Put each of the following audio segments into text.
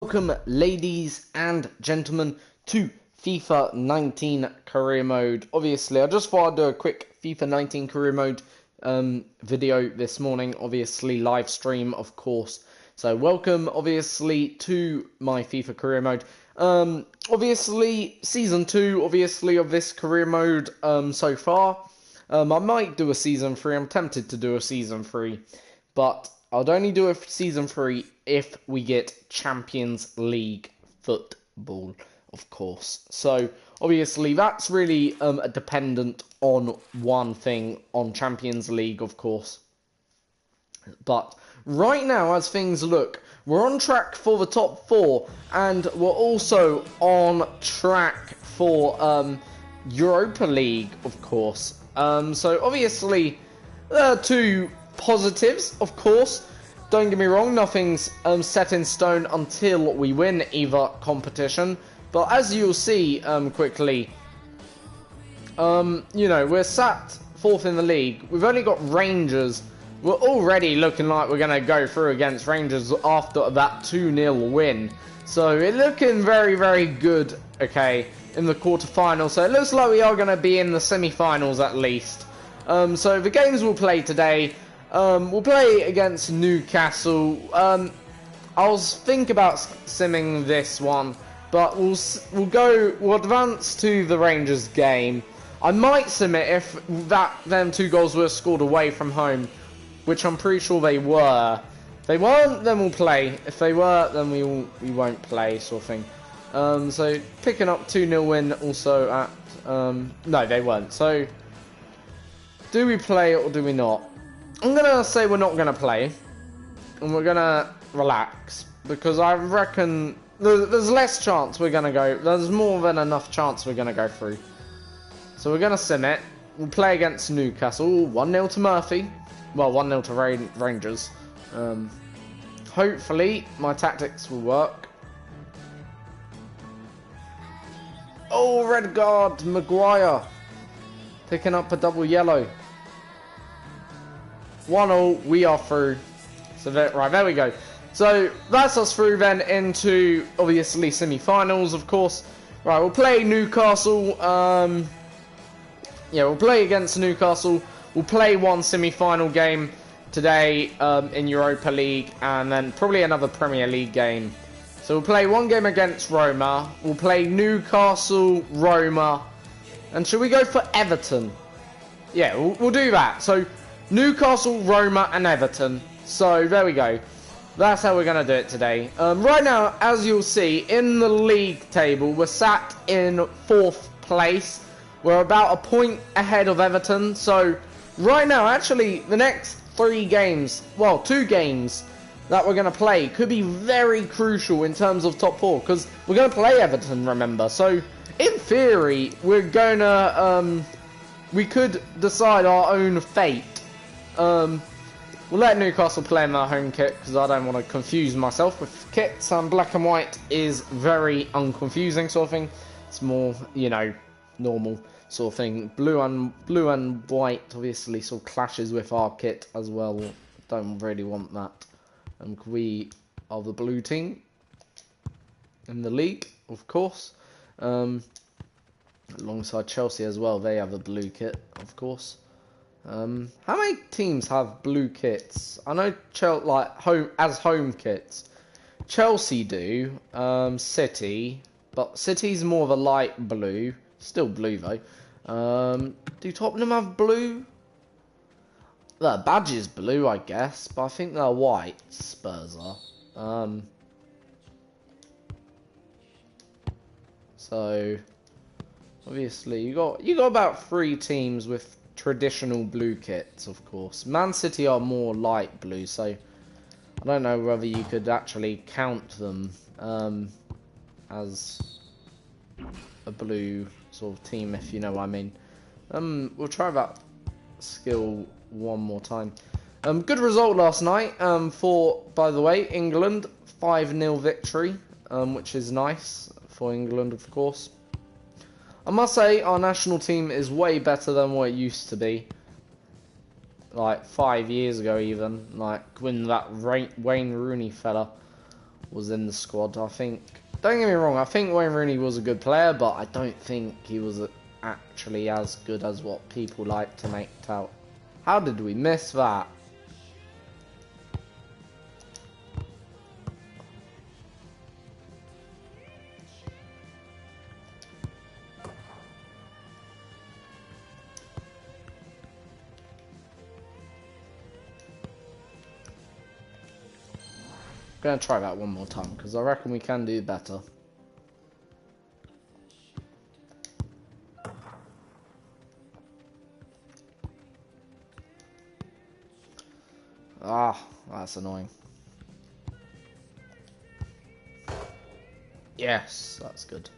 Welcome, ladies and gentlemen, to FIFA 19 career mode. Obviously, I just thought I'd do a quick FIFA 19 career mode video this morning. Obviously, live stream, of course. So, welcome, obviously, to my FIFA career mode. Obviously, season 2, obviously, of this career mode so far. I might do a season 3. I'm tempted to do a season 3, but I'd only do a season 3 if we get Champions League football, of course. So, obviously, that's really dependent on one thing, on Champions League, of course. But right now, as things look, we're on track for the top 4, and we're also on track for Europa League, of course. So, obviously, two positives, of course. Don't get me wrong, nothing's set in stone until we win either competition. But as you'll see quickly, we're sat 4th in the league. We've only got Rangers. We're already looking like we're going to go through against Rangers after that 2-0 win. So it's looking very, very good, okay, in the quarterfinals. So it looks like we are going to be in the semi-finals at least. So the games we'll play today, we'll play against Newcastle. I was thinking about simming this one, but we'll advance to the Rangers game. I might sim it if them 2 goals were scored away from home, which I'm pretty sure they were. If they weren't, then we'll play. If they were, then we won't play, sort of thing. So picking up 2-0 win also at no, they weren't. So do we play or do we not? I'm gonna say we're not gonna play, and we're gonna relax, because I reckon there's less chance we're gonna go. There's more than enough chance we're gonna go through. So we're gonna sim it. We'll play against Newcastle. 1-0 to Murphy. Well, 1-0 to Rangers. Hopefully my tactics will work. Oh, red guard, Maguire picking up a double yellow. 1-0, we are through. So right, there we go. So that's us through then into obviously semi-finals, of course. Right, we'll play Newcastle. We'll play against Newcastle. We'll play one semi-final game today in Europa League, and then probably another Premier League game. So we'll play one game against Roma. We'll play Newcastle, Roma, and should we go for Everton? Yeah, we'll do that. So Newcastle, Roma, and Everton. So there we go. That's how we're going to do it today. Right now, as you'll see, in the league table, we're sat in 4th place. We're about a point ahead of Everton. So right now, actually, the next 3 games, well, 2 games that we're going to play could be very crucial in terms of top 4, because we're going to play Everton, remember. So in theory, we're going to, we could decide our own fate. We'll let Newcastle play in their home kit, because I don't want to confuse myself with kits, and black and white is very unconfusing sort of thing. It's more, normal sort of thing. Blue and white obviously sort of clashes with our kit as well. Don't really want that. We are the blue team in the league, of course. Alongside Chelsea as well, they have a blue kit, of course. How many teams have blue kits? I know home kits. Chelsea do. City, but City's more of a light blue. Still blue though. Do Tottenham have blue? Their badge is blue, I guess, but I think they're white. Spurs are. So obviously you got about 3 teams with traditional blue kits, of course. Man City are more light blue, so I don't know whether you could actually count them as a blue sort of team, if you know what I mean. We'll try that skill one more time. Good result last night for, by the way, England. 5-0 victory, which is nice for England, of course. I must say, our national team is way better than what it used to be. Like 5 years ago even. Like when that Wayne Rooney fella was in the squad. I think, don't get me wrong, I think Wayne Rooney was a good player, but I don't think he was actually as good as what people like to make out. How did we miss that? I'm gonna try that one more time because I reckon we can do better. Ah, that's annoying. Yes, that's good.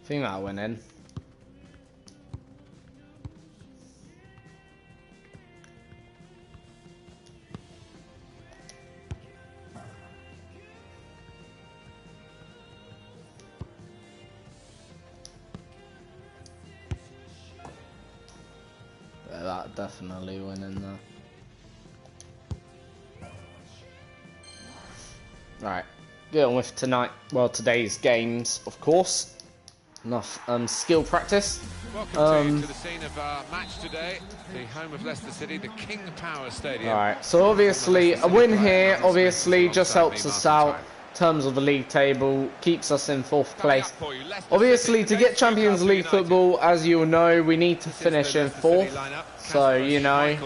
I think that went in. Yeah, that definitely went in there. Right, get on with today's games, of course. Enough skill practice. Welcome to the scene of our match today, the home of Leicester City, the King Power Stadium. Alright, so obviously a win here obviously just helps us out in terms of the league table, keeps us in 4th place. Obviously to get Champions League football, as you will know, we need to finish in 4th. So, you know.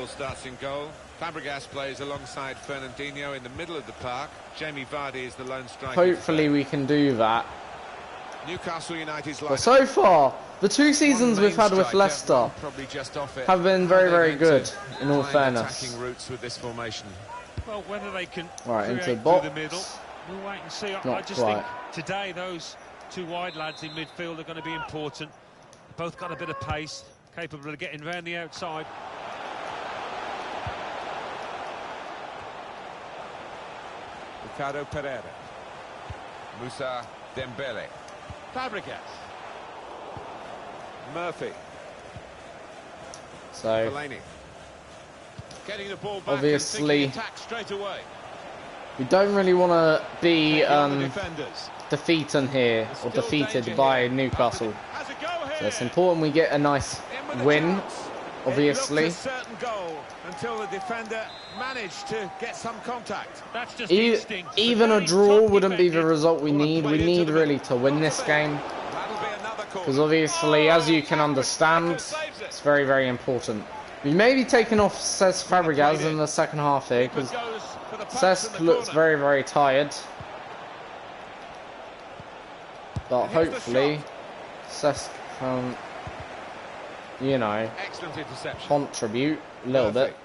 Fabregas plays alongside Fernandinho in the middle of the park. Jamie Vardy is the lone striker. Hopefully we can do that. Newcastle United's but so far, the 2 seasons we've had with Leicester have been very, very good, in all fairness. Routes with this formation. Well, whether they can right, into the box. The middle, we'll wait and see. I just think today those 2 wide lads in midfield are going to be important. Both got a bit of pace, capable of getting round the outside. Ricardo Pereira. Moussa Dembele. Fabregas. Murphy. So, Fellaini. Getting the ball back obviously, straight away. We don't really want to be defeated here, or defeated by Newcastle. So it's important we get a nice win, obviously. Until the defender managed to get some contact. That's just even a draw wouldn't be the result we need. We need really to win this game. Because obviously, as you can understand, it's very, very important. We may be taking off Cesc Fabregas in the second half here, because Cesc looks very, very tired. But hopefully, Cesc can, you know, contribute a little bit.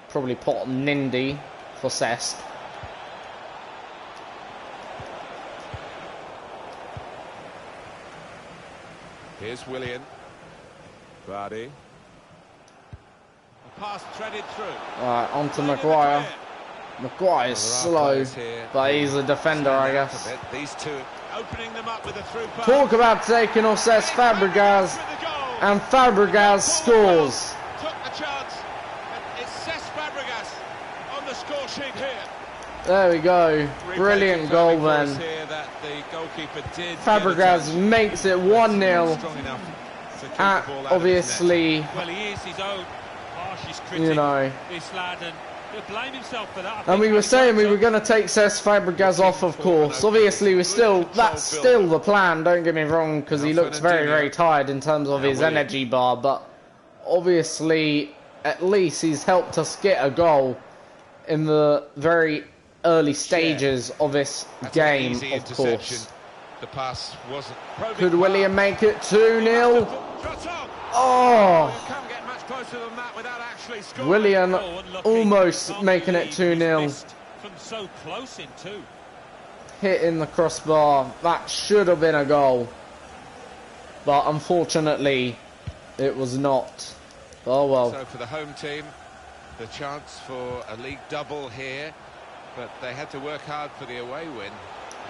Probably put Nindy for Cesc. Here's Willian. Vardy. Pass threaded through. Right, on to Maguire. Maguire's slow, but he's a defender, I guess. These two opening them up with a through pass. Talk about taking off Cesc Fabregas, and Fabregas scores. Took the chance, and it's Cesc Fabregas on the score sheet here. There we go. Brilliant goal then. Fabregas makes it 1-0. Obviously, well, he is his own harshest critic, you know. This lad, and he'll blame himself for that. And we were saying we were going to take Cesc Fabregas off, of course. Obviously, that's still the plan, don't get me wrong, because he looks very, very tired in terms of his energy bar. But obviously, at least he's helped us get a goal in the very early stages of this game, of course. The pass wasn't. Could William make it 2-0? Oh! Can't get much closer than that without actually scoring. William almost making it 2-0. From so close in too. Hitting the crossbar. That should have been a goal. But unfortunately, it was not. Oh well. So for the home team, the chance for a league double here. But they had to work hard for the away win.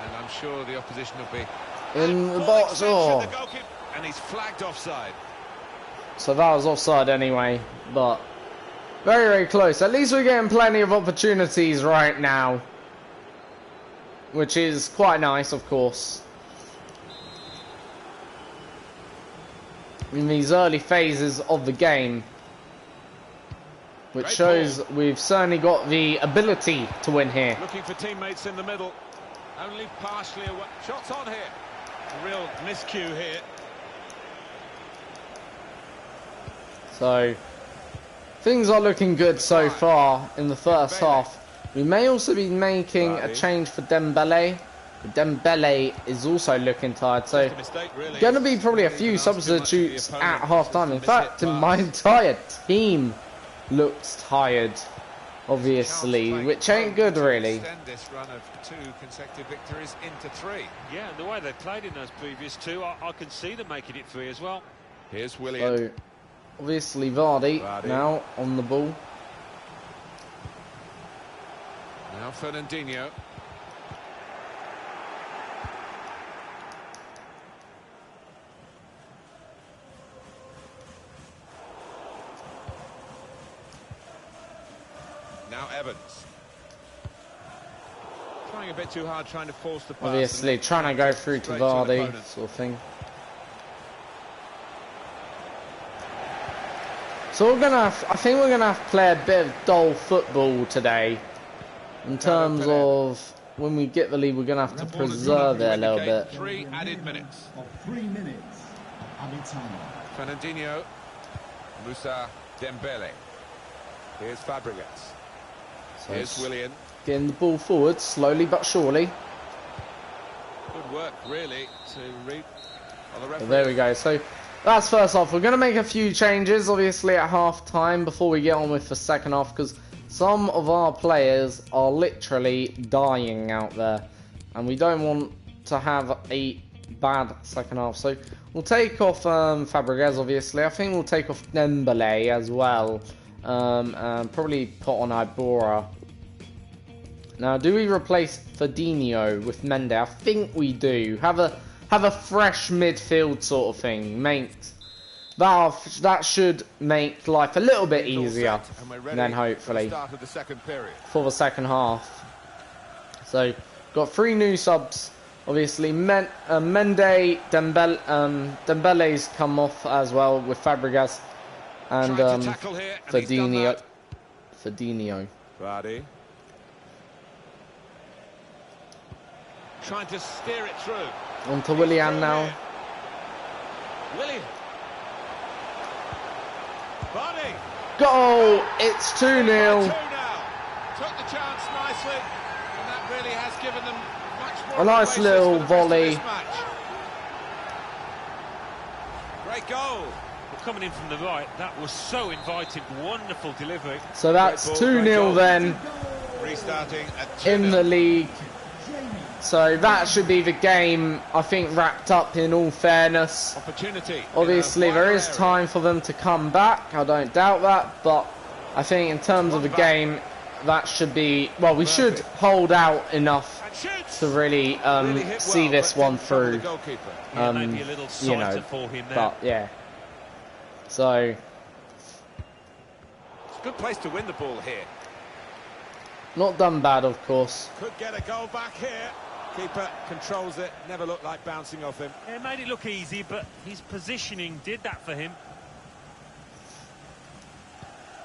And I'm sure the opposition will be in the box. Oh, and he's flagged offside. so that was offside anyway, but very, very close. At least we're getting plenty of opportunities right now, which is quite nice, of course. In these early phases of the game, which shows we've certainly got the ability to win here. Looking for teammates in the middle. Only partially away. Shots on here. A real miscue here. So, things are looking good so far in the first half. We may also be making a change for Dembele. Dembele is also looking tired, so going to be probably a few substitutes at half-time. In fact, my entire team looks tired, obviously, which ain't good, really. This run of 2 consecutive victories into 3. Yeah, and the way they played in those previous 2, I can see them making it 3 as well. Here's William. So, obviously, Vardy now on the ball. Now Fernandinho. Now Evans. Trying a bit too hard, trying to force the pass. Obviously, trying to go through to Vardy, sort of thing. So I think we're gonna have to play a bit of dull football today. In terms of when we get the lead, we're gonna have to preserve it a little bit. 3 added minutes. 3 minutes of added time. Fernandinho. Musa Dembele. Here's Fabregas. So Here's William. getting the ball forward slowly but surely. Good work, really, to read on the referee. So there we go. So that's first half. We're going to make a few changes, obviously, at half time before we get on with the second half, because some of our players are literally dying out there, and we don't want to have a bad second half. So we'll take off Fabregas, obviously. I think we'll take off Dembele as well, and probably put on Ibora. Now, do we replace Ferdinand with Mendes? I think we do. Have a fresh midfield sort of thing. That should make life a little bit easier, then hopefully for the second half. So, got 3 new subs. Obviously, Mendes, Dembele's come off as well with Fabregas and Ferdinand. Vardy. Trying to steer it through. On to Willian now. William. Vardy. Goal! It's 2-0. Took the chance nicely, and that really has given them much more. A nice little volley. Great goal. Coming in from the right, that was so inviting. Wonderful delivery. So that's 2-0 then Restarting at in the league. So that should be the game, I think, wrapped up in all fairness. Opportunity. Obviously, there is time for them to come back. I don't doubt that. But I think in terms of the game, that should be... Well, we should hold out enough to really see this one through. Maybe a little sighter for him there. But, yeah. So... It's a good place to win the ball here. Not done bad, of course. Could get a goal back here. Keeper controls it, never looked like bouncing off him. It made it look easy, but his positioning did that for him.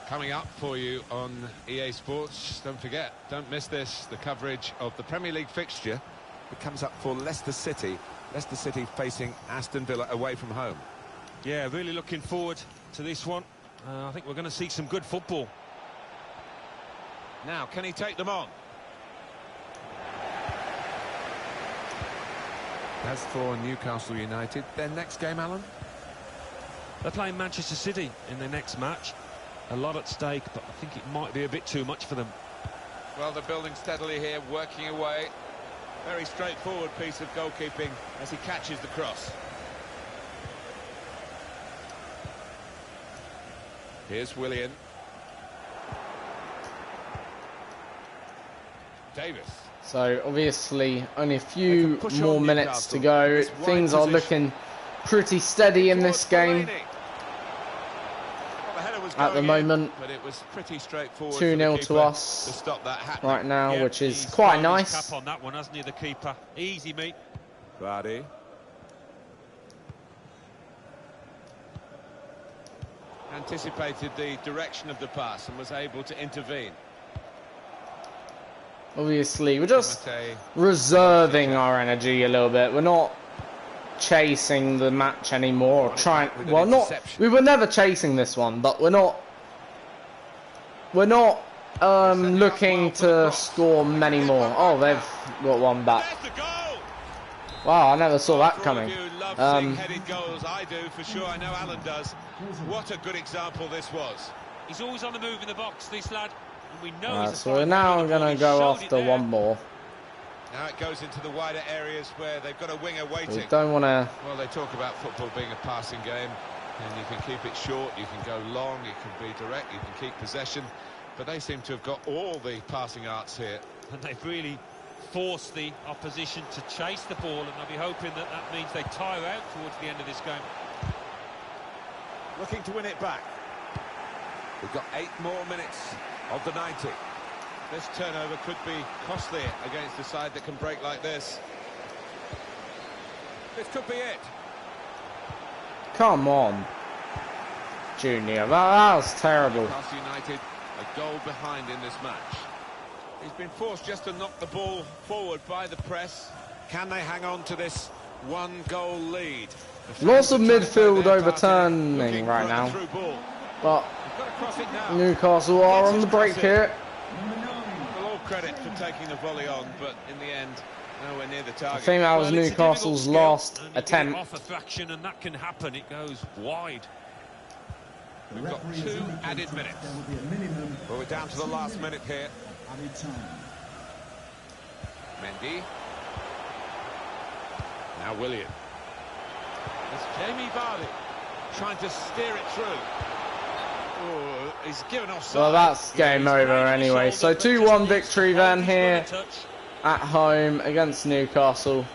Coming up for you on EA Sports, don't forget, don't miss this, the coverage of the Premier League fixture. It comes up for Leicester City. Leicester City facing Aston Villa away from home. Yeah, really looking forward to this one. I think we're going to see some good football. Now, can he take them on? As for Newcastle United, their next game, Alan? They're playing Manchester City in their next match. A lot at stake, but I think it might be a bit too much for them. Well, they're building steadily here, working away. Very straightforward piece of goalkeeping as he catches the cross. Here's Willian. Davis. So obviously only a few more minutes to go. Things are looking pretty steady in this game at the moment. But it was pretty straightforward 2-0 to us to stop that right now, Yeah, which is he's quite thrown his nice. cap on that one, hasn't he, the keeper? Easy, mate. Vardy. Anticipated the direction of the pass and was able to intervene. Obviously, we're just Mate. reserving our energy a little bit. We're not chasing the match anymore, or trying. With an Well, not. interception. We were never chasing this one, but we're not. We're not looking to score many more. Oh, they've got one back. There's the goal! Wow, I never saw that For all coming. of you who love seeing headed goals, I do for sure. I know Alan does. What a good example this was. He's always on the move in the box, this lad. And we know he's a So we're fine now player, going he to go showed it after there. one more. Now it goes into the wider areas where they've got a winger We waiting. don't want to. Well, they talk about football being a passing game, and you can keep it short, you can go long, you can be direct, you can keep possession. But they seem to have got all the passing arts here. And they've really forced the opposition to chase the ball, and they'll be hoping that that means they tire out towards the end of this game. Looking to win it back. We've got 8 more minutes of the 90. This turnover could be costly against a side that can break like this. This could be it. Come on, Junior. That was terrible. Newcastle United a goal behind in this match. He's been forced just to knock the ball forward by the press. Can they hang on to this 1-goal lead? Lots of The fans are trying midfield to play their part in it, overturning looking right for a now. through ball. But They've got to cross it now. Newcastle are on the break here. Well, all credit for taking the volley on, but in the end, nowhere near the target. I think that was Well, it's a Newcastle's difficult last skill, and you get it attempt. off a fraction, and that can happen. It goes wide. We've got 2 added minutes. There will be a minimum Well, we're down to the last minute here. added time. Mendy. Now William. It's Jamie Vardy trying to steer it through. Oh, he's given offside. Well, that's game over anyway. So 2-1 victory then here Touch. at home against Newcastle.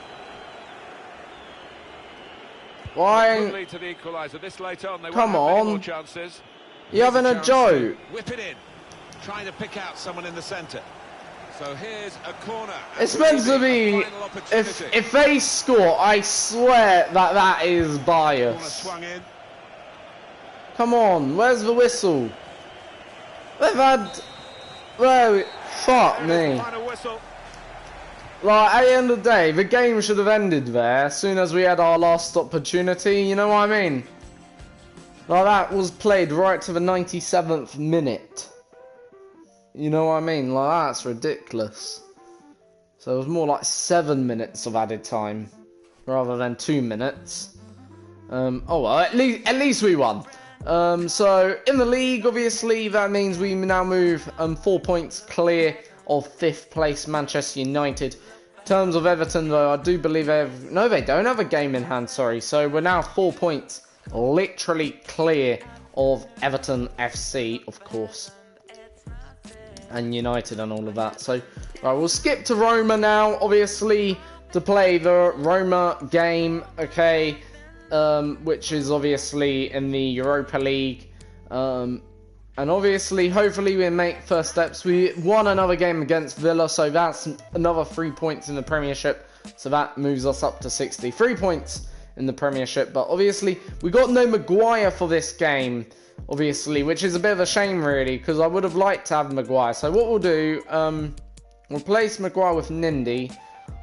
Why? Good lead to the equaliser. This late on, they Come won't have many on. more chances. You having a Here's chance to joke? Whip it in. Trying to pick out someone in the centre. So here's a corner. It's meant to be. Final opportunity. If they score, I swear that is Corner bias. swung in. Come on, where's the whistle? They've had. Well, fuck There is me. the final whistle. Like, at the end of the day, the game should have ended there as soon as we had our last opportunity, you know what I mean? Like, that was played right to the 97th minute. You know what I mean? Like, that's ridiculous. So it was more like 7 minutes of added time rather than 2 minutes. Oh well, at least we won. So in the league, obviously, that means we now move 4 points clear of 5th place Manchester United. In terms of Everton, though, I do believe no, they don't have a game in hand. Sorry, so we're now 4 points, literally clear of Everton FC, of course, and United and all of that. So, right, we'll skip to Roma now, obviously, to play the Roma game. Okay. Which is obviously in the Europa League, and obviously, hopefully we make first steps. We won another game against Villa, so that's another 3 points in the Premiership, so that moves us up to 63 points in the Premiership. But obviously, we got no Maguire for this game, obviously, which is a bit of a shame, really, because I would have liked to have Maguire. So what we'll do, replace Maguire with Nindy.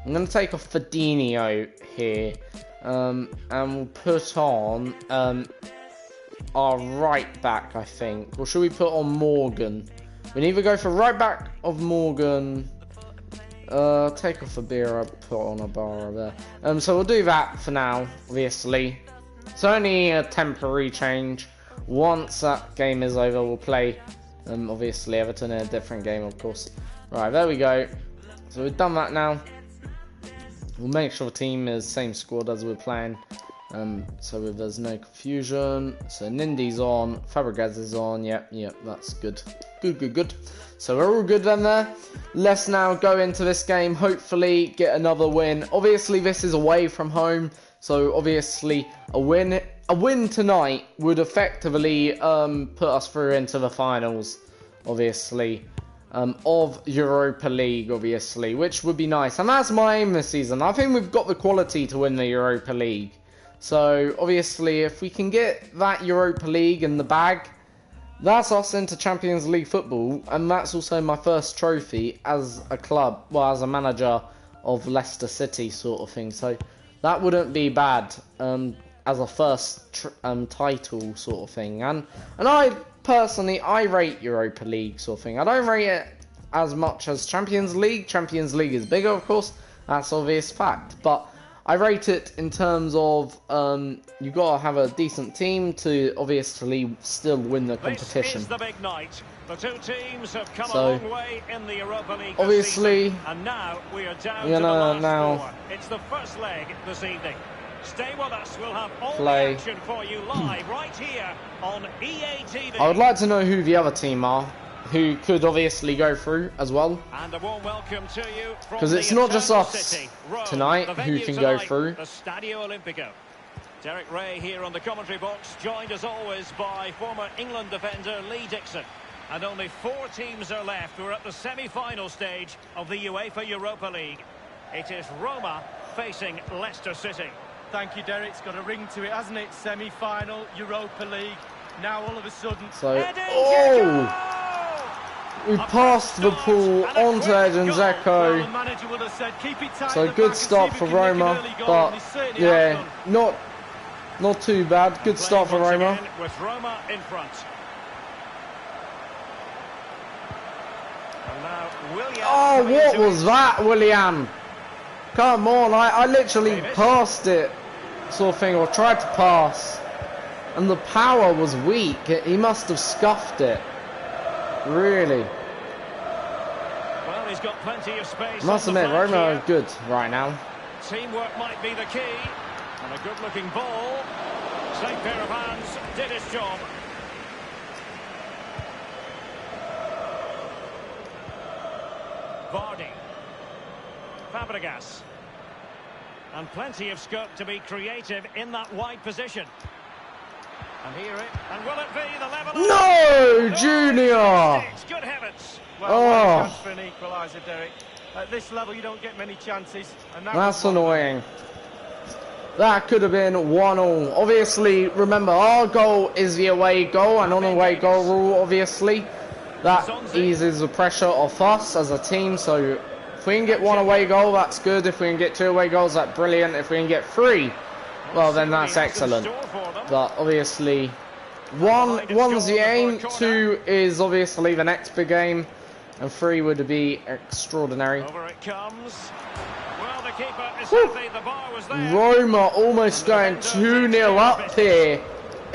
I'm going to take off Fabinho here. And we'll put on our right back, I think. Or should we put on Morgan? We need to go for right back of Morgan. Take off Fabira, put on a bar there. So we'll do that for now, obviously. It's only a temporary change. Once that game is over, we'll play, obviously, Everton in a different game, of course. Right, there we go. So we've done that now. We'll make sure the team is same squad as we're playing So if there's no confusion, so Nindi's on, Fabregas is on, yep, that's good. Good. So we're all good then there. Let's now go into this game, hopefully get another win. Obviously this is away from home, so obviously a win tonight would effectively put us through into the finals, obviously, of Europa League, obviously, which would be nice. And that's my aim this season. I think we've got the quality to win the Europa League. So, obviously, if we can get that Europa League in the bag, that's us into Champions League football, and that's also my first trophy as a club, well, as a manager of Leicester City sort of thing. So, that wouldn't be bad as a first title sort of thing. And I, personally, I rate Europa League sort of thing. I don't rate it as much as Champions League. Champions League is bigger, of course, that's obvious fact, but I rate it in terms of you got to have a decent team to obviously still win the competition. This is the big night. The two teams have come a long way in the Europa League obviously, season, and now we are down to the last four. It's the first leg this evening. Stay with us. We'll have all the action for you live right here on EA TV. I would like to know who the other team are, who could obviously go through as well. And a warm welcome to you from because it's not just us city, Rome, tonight who can go through. The Stadio Olimpico. Derek Ray here on the commentary box, joined as always by former England defender Lee Dixon. And only 4 teams are left. We're at the semi-final stage of the UEFA Europa League. It is Roma facing Leicester City. Thank you, Derek. It's got a ring to it, hasn't it? Semi-final, Europa League. Now all of a sudden... So, we passed the ball onto Edin Dzeko. So good start for Roma, but yeah, not too bad. Good start for Roma. With Roma in front. Oh, what was that, Willian? Come on, I literally passed it, sort of thing, or tried to pass, and the power was weak. He must have scuffed it. Really. Well, he's got plenty of space. Must admit, Roma are good right now. Teamwork might be the key, and a good-looking ball. Same pair of hands did his job. Vardy. Fabregas. And plenty of scope to be creative in that wide position. And here it, and will it be the level? No, Junior! Good heavens. Well, chance for an equaliser, Derek. At this level, you don't get many chances. And that's annoying. That could have been 1-1. Obviously, remember, our goal is the away goal, and on away goal rule, obviously, that eases the pressure off us as a team. So if we can get 1 away goal, that's good. If we can get 2 away goals, that's brilliant. If we can get 3, well, then that's excellent. But obviously, one's the aim, 2 is obviously the next big game, and 3 would be extraordinary. Over it comes. Well, the keeper is happy. The bar was there. Roma almost going 2-0 up here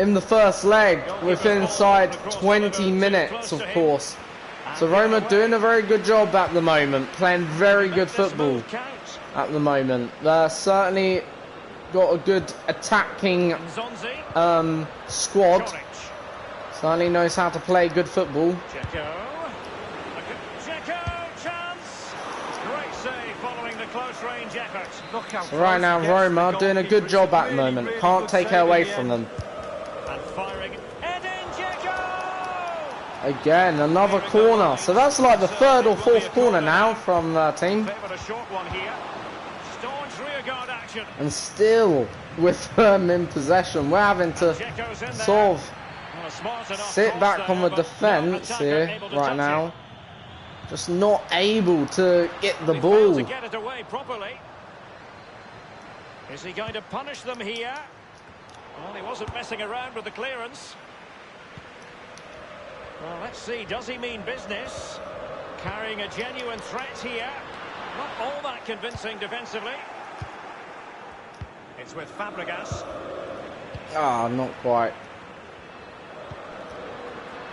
in the first leg with inside 20 minutes, of course. So Roma doing a very good job at the moment, playing very good football at the moment. They're certainly got a good attacking squad. Certainly knows how to play good football. So right now Roma doing a good job at the moment. Can't take it away from them. Again, another corner. So that's like the 3rd or 4th corner now from the team. And still with them in possession. We're having to sort of sit back on the defence here right now. Just not able to get the ball. Is he going to punish them here? Well, he wasn't messing around with the clearance. Well, let's see, does he mean business? Carrying a genuine threat here. Not all that convincing defensively. It's with Fabregas. Ah, not quite.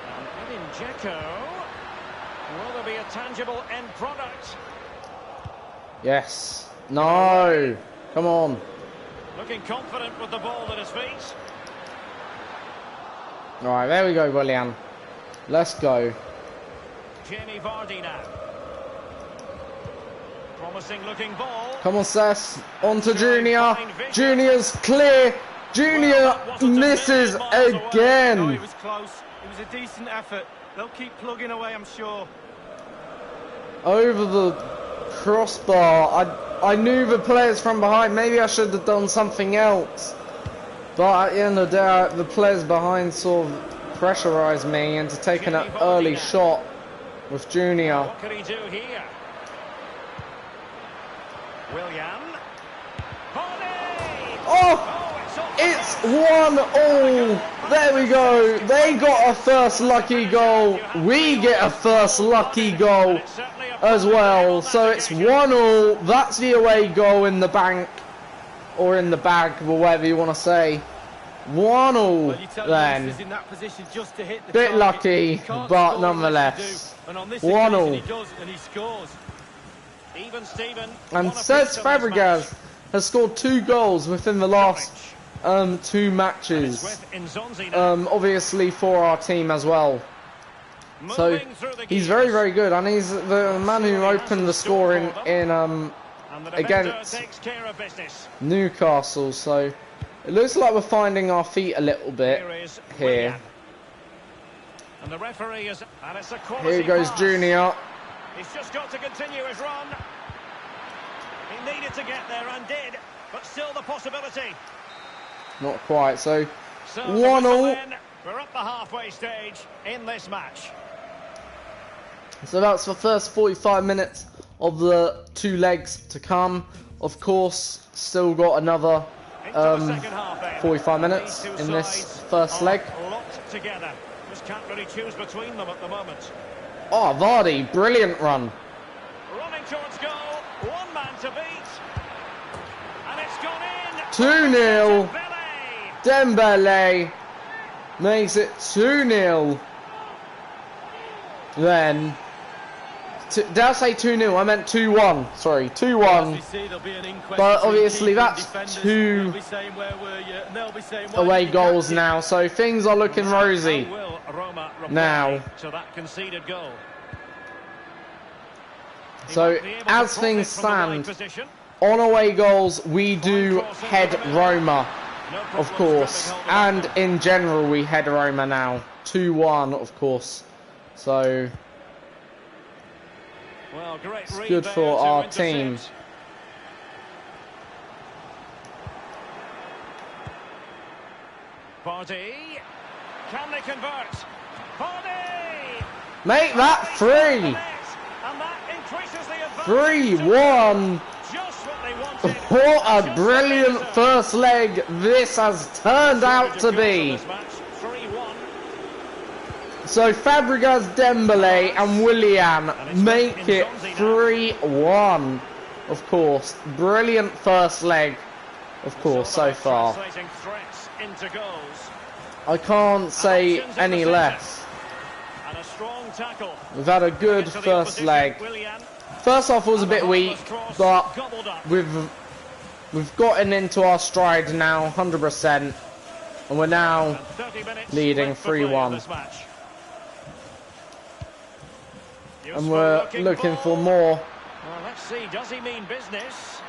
And Edin Dzeko. Will there be a tangible end product? Yes. No. Come on. Looking confident with the ball at his feet. Alright, there we go, Willian. Let's go. Jamie Vardy now. Promising looking ball. Come on, Sess. On to Junior. Junior's clear. Junior misses again. No, it was close. It was a decent effort. They'll keep plugging away, I'm sure. Over the crossbar. I knew the players from behind. Maybe I should have done something else. But at the end of the day, the players behind sort of pressurised me into taking an early shot with Junior. What can he do here? Willian. Oh! It's 1-1. There we go. They got a first lucky goal. We get a first lucky goal as well. So it's 1-1. That's the away goal in the bank. Or in the bag, or whatever you want to say. 1-0 then. Bit lucky, but nonetheless. 1-0. And Cesc Fabregas has scored 2 goals within the last 2 matches. Obviously for our team as well. So he's very, very good, and he's the man who opened the score in against Newcastle. So it looks like we're finding our feet a little bit here. And the referee is, and it's a Here goes pass. Junior. He's just got to continue his run. He needed to get there and did, but still the possibility. Not quite. So So 1-0. we're at the halfway stage in this match. So that's the first 45 minutes of the 2 legs to come. Of course, still got another 45 minutes in this first leg. Locked together. Just can't really choose between them at the moment. Oh, Vardy, brilliant run. Running towards goal. One man to beat. And it's gone in. 2-0. Dembele makes it 2-0. Then, did I say 2-0? I meant 2-1. Sorry, 2-1. But obviously that's 2 away goals now, so things are looking rosy now. To that conceded goal. So as things stand, on away goals we do head Roma, of course, and in general we head Roma now. 2-1, of course. So well, great it's good for our team. Vardy, can they convert? Vardy! Make that 3! And that increases the advantage. 3-1! Just what they wanted. What a brilliant first leg this has turned out to be. 3-1. So Fabregas, Dembele and Willian make it 3-1, of course. Brilliant first leg, of course, so far. Translating threats into goals. I can't say any less. And a strong tackle. We've had a good Into the first opposition, leg. Willian. First off was a bit weak, but Gobbled up. we've gotten into our stride now, 100%. And we're now 30 minutes leading left to play in 3-1. this match. And we're looking for more. Well, let's see, does he mean business?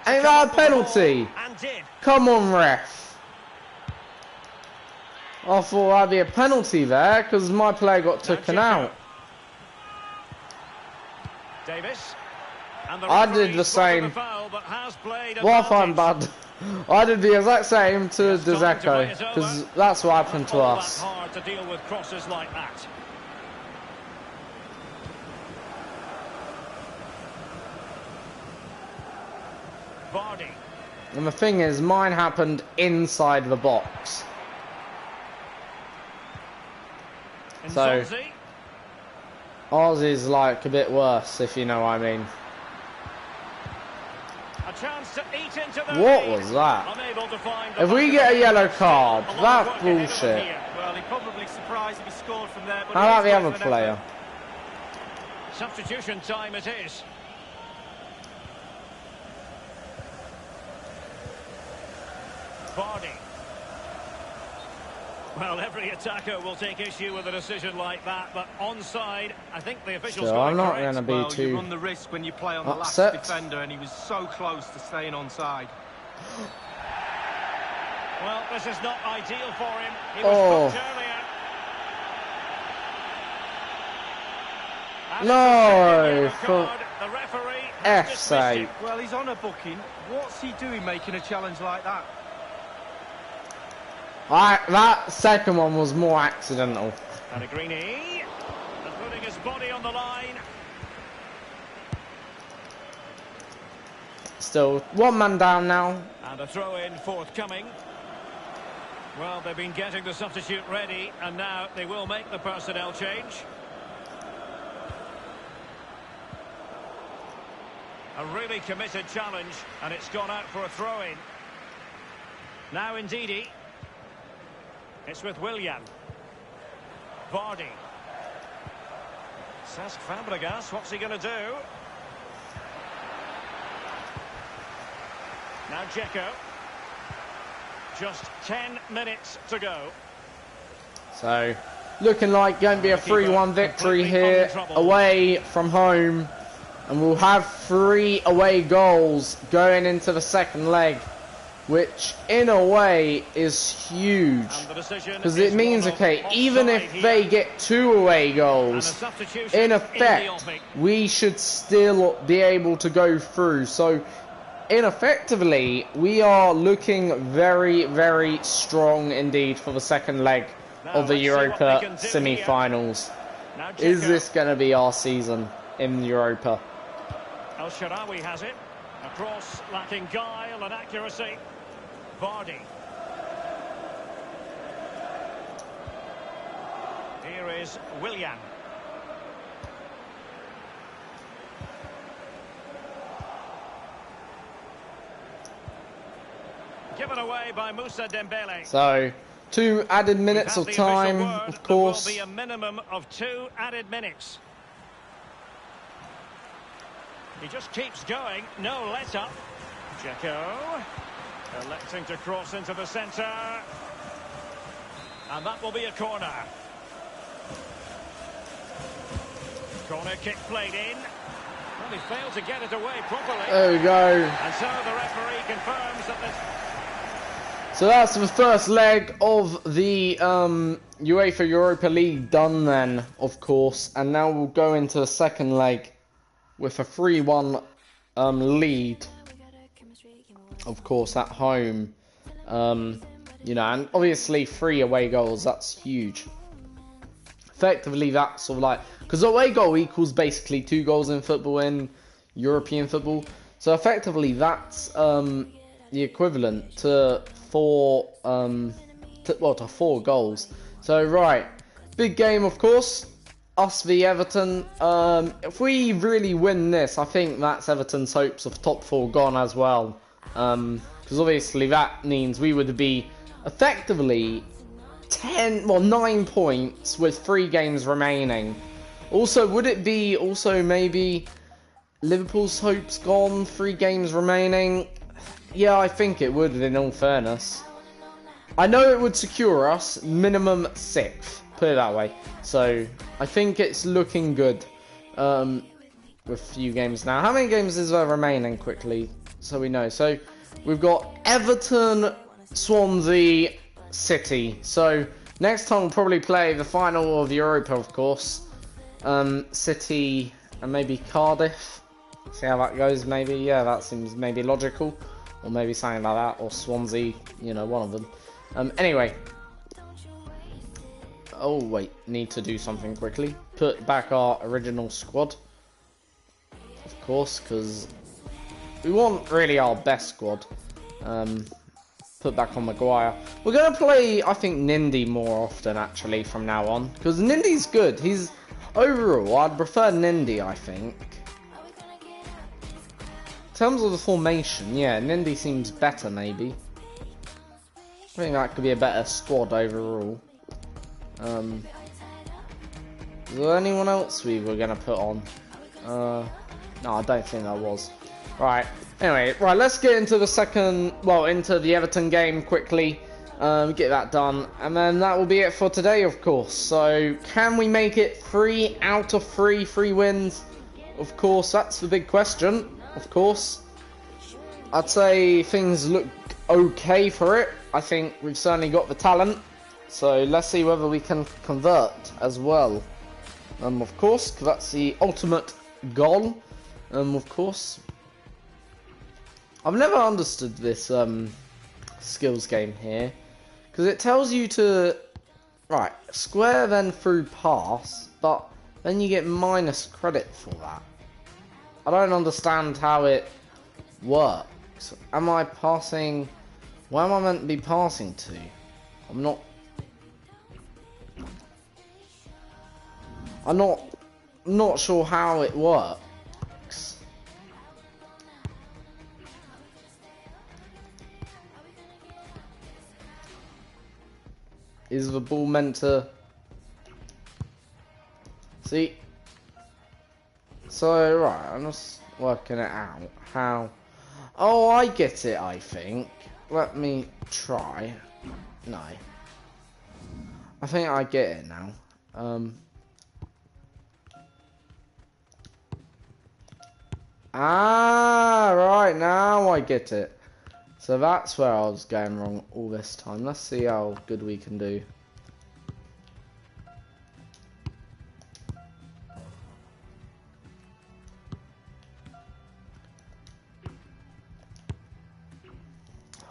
Ain't that a penalty? And did. Come on, ref. I thought that'd be a penalty there, because my player got taken out. Davis. And I did the same. Well, I find bad. I did the exact same to Dzeko, because that's what happened to us. Hard to deal with crosses like that. Vardy. And the thing is, mine happened inside the box. So, Nzonzi. ours is like a bit worse, if you know what I mean. A chance to eat into the What lead. was that? Unable to find the If we get a yellow card, lot of that's work ahead of him bullshit. here. Well, he'd probably surprised if he scored from there. But How about the other player? Substitution time it is. Vardy. Well, every attacker will take issue with a decision like that, but onside, I think the officials So got I'm it not correct. going to be Well, too you run the risk when you play on the upset. last defender, and he was so close to staying onside. Well, this is not ideal for him. He was booked earlier. And No, it's a for card. The referee has F's dismissed sake. it. Well, he's on a booking. What's he doing making a challenge like that? That second one was more accidental. And a greenie. And putting his body on the line. Still, one man down now. And a throw-in forthcoming. Well, they've been getting the substitute ready, and now they will make the personnel change. A really committed challenge, and it's gone out for a throw-in. Now Ndidi. It's with Willian. Vardy. Cesc Fabregas, what's he going to do? Now Dzeko. Just 10 minutes to go. So, looking like going to be a 3-1 victory here, away from home. And we'll have 3 away goals going into the second leg, which in a way is huge. Because it means, okay, even if they get 2 away goals, in effect, we should still be able to go through. So, ineffectively, we are looking very, very strong indeed for the second leg of the Europa semi-finals. Is this going to be our season in Europa? El Shaarawy has it. A cross lacking guile and accuracy. Vardy. Here is Willian. Given away by Moussa Dembele. So, 2 added minutes of time, of course. There will be a minimum of 2 added minutes. He just keeps going, no let up. Dzeko electing to cross into the centre. And that will be a corner. Corner kick played in. Well, he failed to get it away properly. There we go. And so the referee confirms that this... So that's the first leg of the UEFA Europa League done then, of course. And now we'll go into the second leg with a 3-1 lead, of course, at home. You know, and obviously 3 away goals, that's huge. Effectively, that's sort of like, because away goal equals basically 2 goals in football, in European football. So effectively, that's the equivalent to 4 goals. So right, big game, of course. Us v Everton. If we really win this, I think that's Everton's hopes of top 4 gone as well. Because obviously that means we would be effectively 9 points with 3 games remaining. Also, would it be also maybe Liverpool's hopes gone, 3 games remaining? Yeah, I think it would, in all fairness. I know it would secure us minimum 6th, put it that way. So, I think it's looking good with a few games now. How many games is there remaining, quickly, so we know? So, we've got Everton, Swansea, City. So, next time we'll probably play the final of Europa, of course. City and maybe Cardiff. See how that goes, maybe. Yeah, that seems maybe logical. Or maybe something like that. Or Swansea, you know, one of them. Anyway. Oh, wait. Need to do something quickly. Put back our original squad. Of course, because we want really our best squad. Put back on Maguire. We're going to play, I think, Nindy more often, actually, from now on. Because Nindy's good. He's, overall, I'd prefer Nindy, I think. In terms of the formation, yeah, Nindy seems better, maybe. I think that could be a better squad overall. Is there anyone else we were going to put on? No, I don't think there was. Right. Anyway, right, let's get into the into the Everton game quickly. Get that done. And then that will be it for today, of course. So, can we make it 3 out of 3 wins? Of course, that's the big question. Of course. I'd say things look okay for it. I think we've certainly got the talent. So, let's see whether we can convert as well. Of course, 'cause that's the ultimate goal. Of course. I've never understood this skills game here, because it tells you to square then through pass, but then you get minus credit for that. I don't understand how it works. Am I passing? Where am I meant to be passing to? I'm not sure how it works. Is the ball meant to... See? So, right, I'm just working it out. How... Oh, I get it, I think. Let me try. No. I think I get it now. Right, now I get it. So that's where I was going wrong all this time. Let's see how good we can do.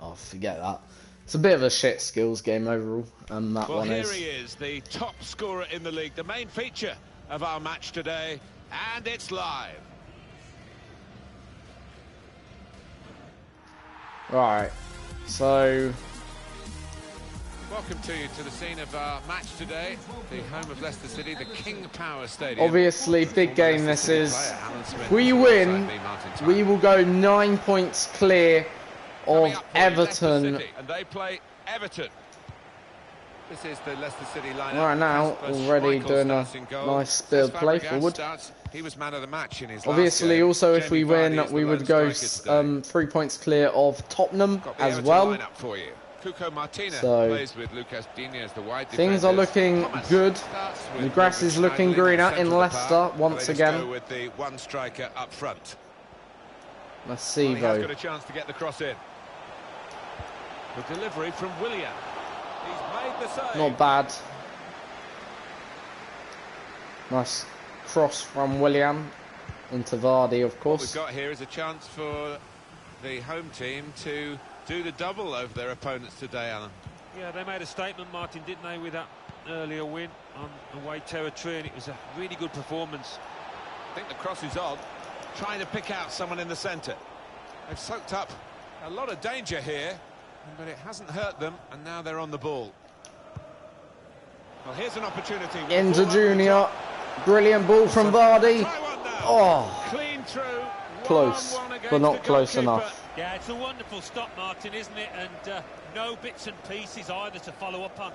Oh, forget that. It's a bit of a shit skills game overall. That well, one here is. he is, the top scorer in the league, the main feature of our match today, and it's live. Right, so... Welcome to you to the scene of our match today, the home of Leicester City, the King Power Stadium. Obviously, big game this is. If we win, we will go 9 points clear of Everton. And they play Everton. This is the Leicester City lineup. Right now, already doing a nice bit of play forward. He was man of the match in his Obviously, last game. also, if we win, we would go 3 points clear of Tottenham as well. So, plays with Lucas Digne as the wide things are looking good. The grass is looking greener in Leicester once again. With the one striker up front. Let's see, He has though. got a chance to get the cross in. The delivery from Willian. He's made the save. Not bad. Nice cross from Willian into Vardy, of What we've course. got here is a chance for the home team to do the double over their opponents today, Alan. Yeah, they made a statement, Martin, didn't they, with that earlier win on away territory, and it was a really good performance. I think the cross is on, trying to pick out someone in the centre. They've soaked up a lot of danger here, but it hasn't hurt them, and now they're on the ball. Well, here's an opportunity. Into Junior. Brilliant ball from Vardy. Oh, Clean through. close, but not close enough. Yeah, it's a wonderful stop, Martin, isn't it? And no bits and pieces either to follow up on.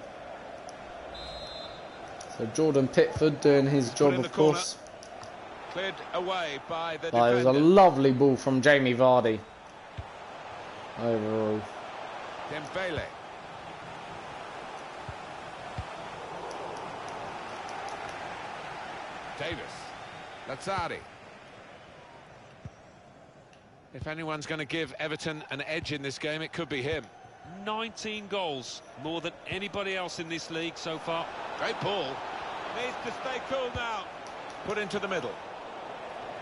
So Jordan Pickford doing his job, of course. Cleared away by the It was a lovely ball from Jamie Vardy. Overall. Dembele. Davis. Lazzari. If anyone's going to give Everton an edge in this game, it could be him. 19 goals, more than anybody else in this league so far. Great ball. Needs to stay cool now. Put into the middle.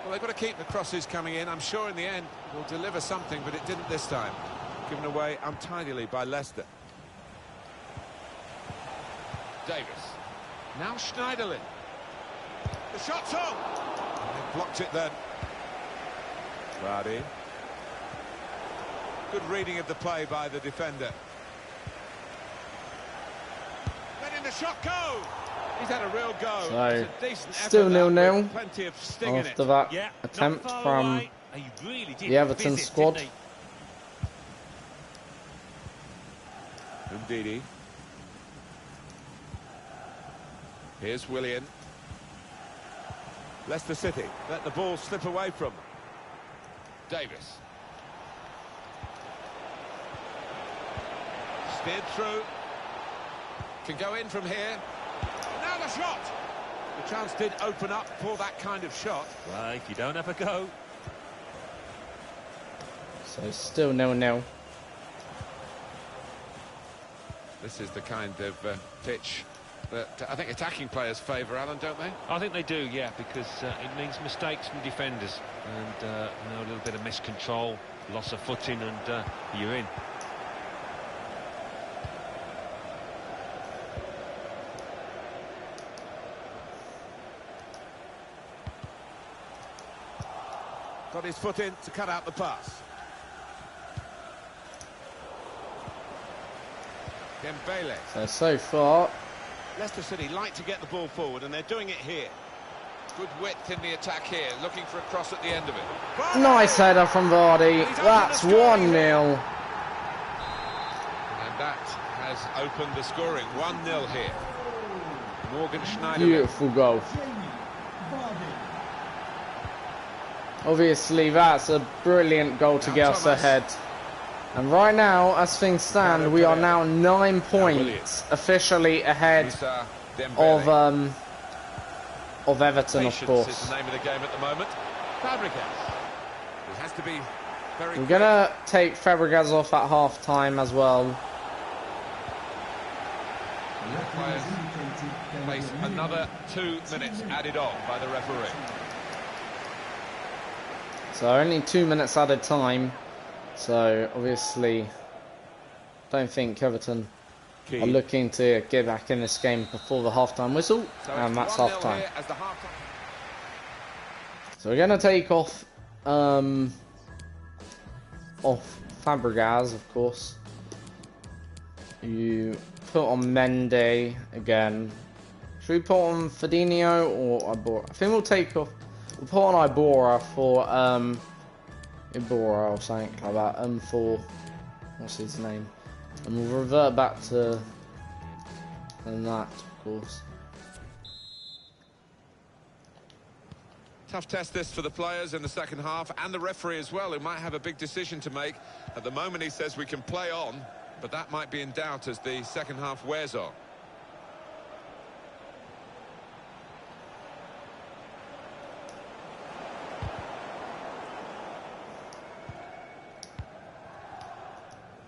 Well, they've got to keep the crosses coming in. I'm sure in the end will deliver something, but it didn't this time. Given away untidily by Leicester. Davis. Now Schneiderlin. The shot's on. They blocked it then. Vardy. Good reading of the play by the defender. Letting the shot go. He's had a real go. So, it's a decent still 0-0 plenty of sting in after it. that Yeah, attempt not far from away. He really did the Everton visit, squad. didn't he? Ndidi. Here's Willian. Leicester City let the ball slip away from them. Davis. Steered through. Can go in from here. Now the shot! The chance did open up for that kind of shot. Right, you don't have a go. So still 0-0. This is the kind of pitch that I think attacking players favour, Alan, don't they? I think they do, yeah, because it means mistakes from defenders and you know, a little bit of miscontrol, loss of footing, and you're in. Got his foot in to cut out the pass. Dembele. So far, Leicester City like to get the ball forward, and they're doing it here. Good width in the attack here, looking for a cross at the end of it. Vardy! nice header from Vardy. That's 1-0. And that has opened the scoring. 1-0 here. Morgan Schneider. Beautiful goal. Obviously, that's a brilliant goal to get us ahead. And right now, as things stand, we are now 9 points officially ahead of Everton, of course. Is the name of the game at the moment. Fabregas. It has to be very We're gonna take Fabregas off at half-time as well. Players face another 2 minutes added on by the referee. So only 2 minutes added time. So obviously, don't think Everton are looking to get back in this game before the half-time whistle, and that's half-time. So we're gonna take off Fabregas, of course. You put on Mendy again. Should we put on Fabinho or Ibora? I think we'll take off. We'll put on Ibora for Ibora or something like that. For what's his name? And we'll revert back to that, of course. Tough test this for the players in the second half, and the referee as well, who might have a big decision to make. At the moment he says we can play on, but that might be in doubt as the second half wears on.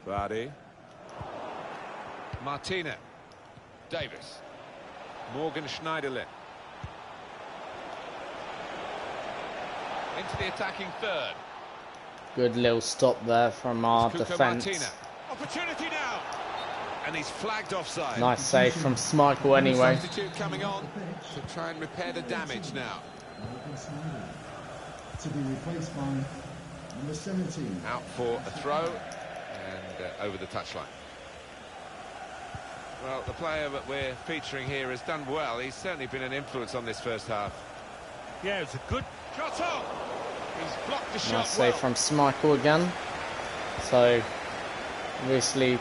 Vardy. Martina. Davis. Morgan Schneiderlin. Into the attacking third. Good little stop there from our defence. Opportunity now. And he's flagged offside. Nice save from Schmeichel anyway. Substitute coming on to try and repair the damage now. To be replaced by number 17. Out for a throw and over the touchline. Well, the player that we're featuring here has done well. He's certainly been an influence on this first half. Yeah, it's a good Shot on! He's blocked the shot. Nice save from Schmeichel again. So, obviously,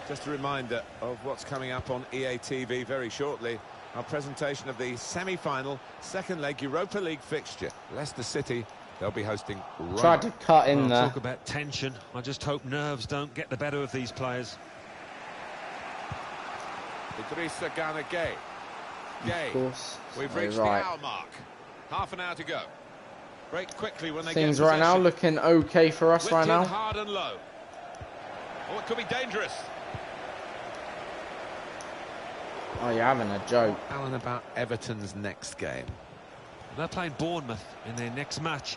just a reminder of what's coming up on EA TV very shortly. Our presentation of the semi-final second leg Europa League fixture. Leicester City, they'll be hosting Roma. tried to cut in there. Talk about tension. I just hope nerves don't get the better of these players. Idrissa Gana Gueye. Of course. We've So, reached right. the hour mark. Half an hour to go. Break quickly when they Things get right now possession. looking okay for us Whipped right in now. hard and low. Oh, it could be dangerous. Oh, you're having a joke. Alan, about Everton's next game. They're playing Bournemouth in their next match,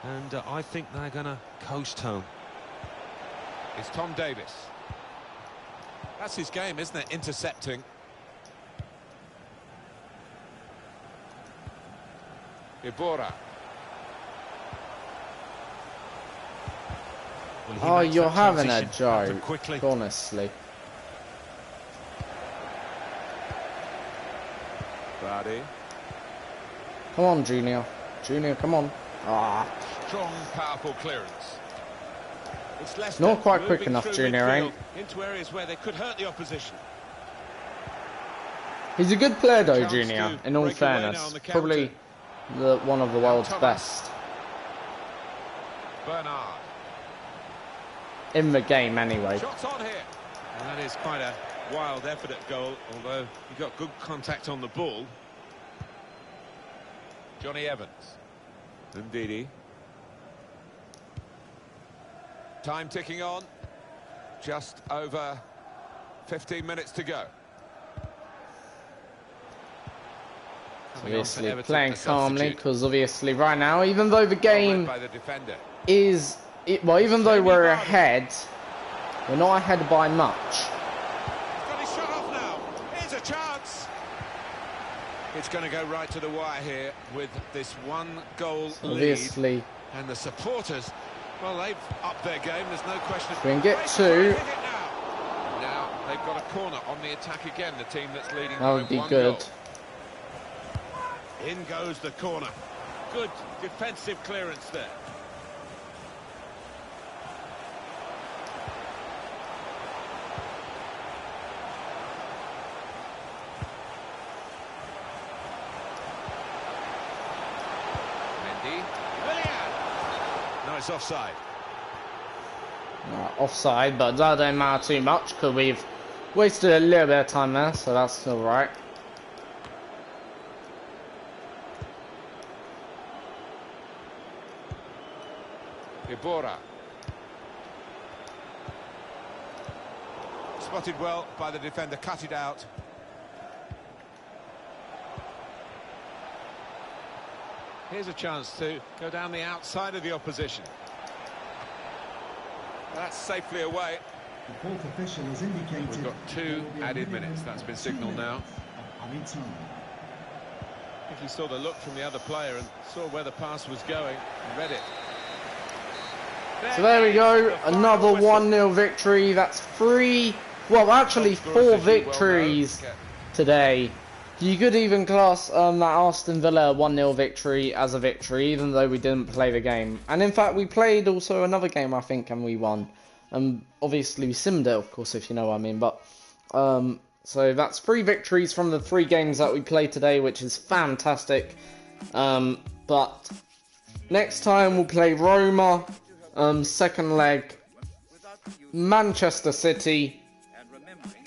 and I think they're going to coast home. It's Tom Davis. That's his game, isn't it? Intercepting. Ibora. Well, he Oh, makes you're that having a transition happen joke, quickly. honestly. Vardy. Come on, Junior. Junior, come on. Ah, Strong, powerful clearance. It's Leicester not quite quick moving enough, through Junior, midfield ain't. into areas where they could hurt the opposition. he's a good player though, Chance Junior, to in all break away now fairness. on the counter. Probably one of the world's Thomas. best. Bernard. In the game, anyway. Shots on here. And that is quite a wild effort at goal, although he got good contact on the ball. Johnny Evans. Ndidi. Time ticking on. Just over 15 minutes to go. Obviously playing calmly, because obviously right now, even though the game is... well, even though we're ahead, we're not ahead by much. Got his shot off now. Here's a chance. It's going to go right to the wire here with this one-goal Obviously. lead. And the supporters, well, they've upped their game. There's no question. We can get two. Now they've got a corner on the attack again. The team that's leading. That would be good. Goal. In goes the corner. Good defensive clearance there. Mendy. No, it's offside. Offside, but that don't matter too much because we've wasted a little bit of time there, so that's still right. Ibora. Spotted well by the defender, cut it out. Here's a chance to go down the outside of the opposition. That's safely away. The fourth official has indicated We've got 2 added minutes. That's been signalled now. I think he saw the look from the other player and saw where the pass was going and read it. So there we go, another 1-0 victory. That's 3, well actually 4 victories today. You could even class that Aston Villa 1-0 victory as a victory, even though we didn't play the game. And in fact, we played also another game, I think, and we won. Obviously, we simmed it, of course, if you know what I mean. But so that's 3 victories from the 3 games that we played today, which is fantastic. But next time we'll play Roma. Second leg, Manchester City,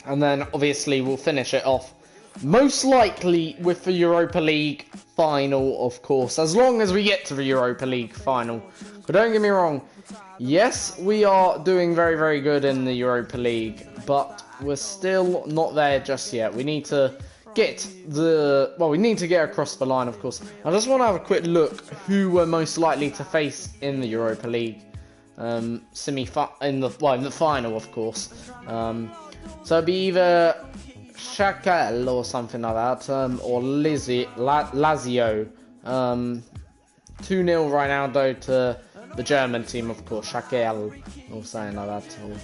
and then obviously we'll finish it off most likely with the Europa League final, of course, as long as we get to the Europa League final. But don't get me wrong, yes, we are doing very, very good in the Europa League, but we're still not there just yet. We need to get we need to get across the line, of course. I just want to have a quick look who we're most likely to face in the Europa League. In the final, of course. So it'd be either Shakhtar or something like that, or Lazio. 2-0 right now, though, to the German team, of course. Shakhtar or something like that. Or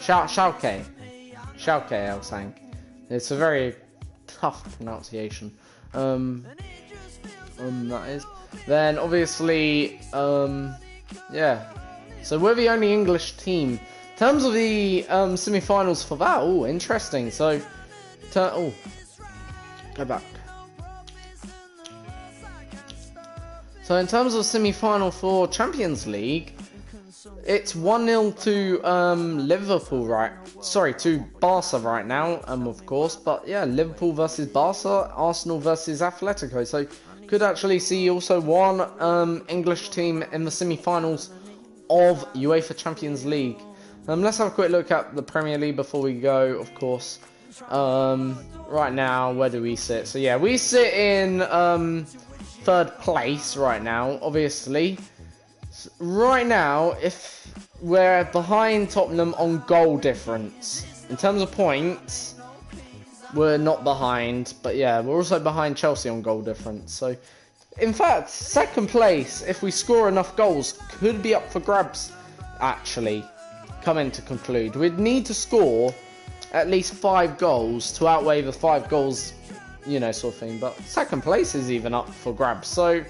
Schalke, I was saying. It's a very tough pronunciation. That is. Then obviously, yeah. So we're the only English team. In terms of the semi-finals for that, oh, interesting. So, go back. So in terms of semi-final for Champions League, it's 1-0 to Liverpool, right? Sorry, to Barca right now, of course. But yeah, Liverpool versus Barca, Arsenal versus Atletico. So could actually see also one English team in the semi-finals of UEFA Champions League. Let's have a quick look at the Premier League before we go, of course. Right now, where do we sit? So yeah, we sit in 3rd place right now, obviously. Right now, if we're behind Tottenham on goal difference. In terms of points, we're not behind, but yeah, we're also behind Chelsea on goal difference. So in fact, 2nd place, if we score enough goals, could be up for grabs, actually, coming to conclude. We'd need to score at least 5 goals to outweigh the 5 goals, you know, sort of thing. But 2nd place is even up for grabs, so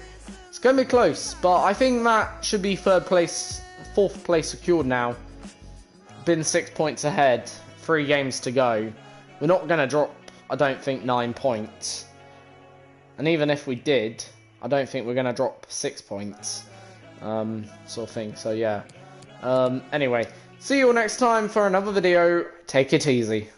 it's going to be close. But I think that should be 3rd place, 4th place secured now. Been 6 points ahead, 3 games to go. We're not going to drop, I don't think, 9 points. And even if we did, I don't think we're going to drop 6 points. sort of thing. So yeah. Anyway, see you all next time for another video. Take it easy.